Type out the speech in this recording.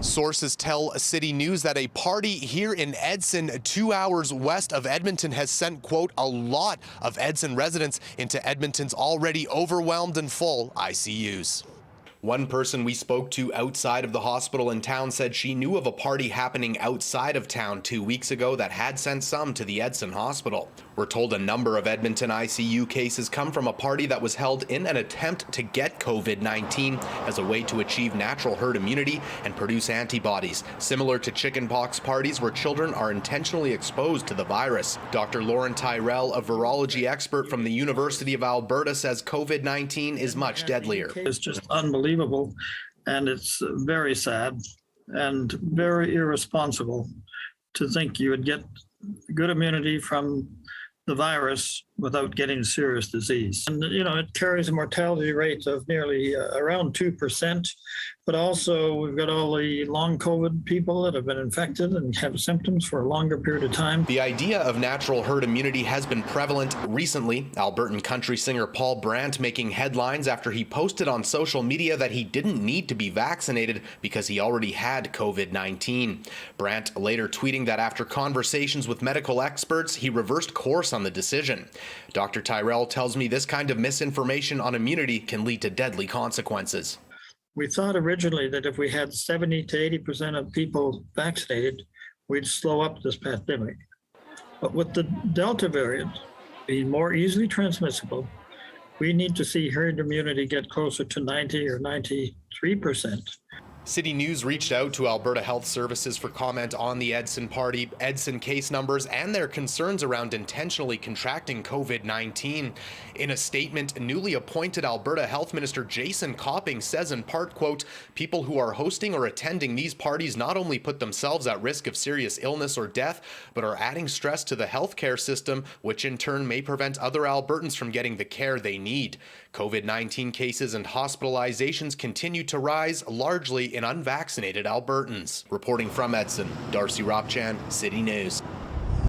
Sources tell City News that a party here in Edson, 2 hours west of Edmonton, has sent, quote, a lot of Edson residents into Edmonton's already overwhelmed and full ICUs. One person we spoke to outside of the hospital in town said she knew of a party happening outside of town 2 weeks ago that had sent some to the Edson hospital. We're told a number of Edmonton ICU cases come from a party that was held in an attempt to get COVID-19 as a way to achieve natural herd immunity and produce antibodies, similar to chickenpox parties where children are intentionally exposed to the virus. Dr. Lauren Tyrell, a virology expert from the University of Alberta, says COVID-19 is much deadlier. It's just unbelievable, and it's very sad and very irresponsible to think you would get good immunity from the virus without getting serious disease. And, it carries a mortality rate of nearly around 2%, but also we've got all the long COVID people that have been infected and have symptoms for a longer period of time. The idea of natural herd immunity has been prevalent recently. Albertan country singer Paul Brandt making headlines after he posted on social media that he didn't need to be vaccinated because he already had COVID-19. Brandt later tweeting that after conversations with medical experts, he reversed course on the decision. Dr. Tyrell tells me this kind of misinformation on immunity can lead to deadly consequences. We thought originally that if we had 70 to 80% of people vaccinated, we'd slow up this pandemic. But with the Delta variant being more easily transmissible, we need to see herd immunity get closer to 90 or 93%. City News reached out to Alberta Health Services for comment on the Edson party, Edson case numbers, and their concerns around intentionally contracting COVID-19. In a statement, newly appointed Alberta Health Minister Jason Copping says in part, quote, people who are hosting or attending these parties not only put themselves at risk of serious illness or death, but are adding stress to the healthcare system, which in turn may prevent other Albertans from getting the care they need. COVID-19 cases and hospitalizations continue to rise, largely in unvaccinated Albertans. Reporting from Edson, Darcy Ropchan, City News.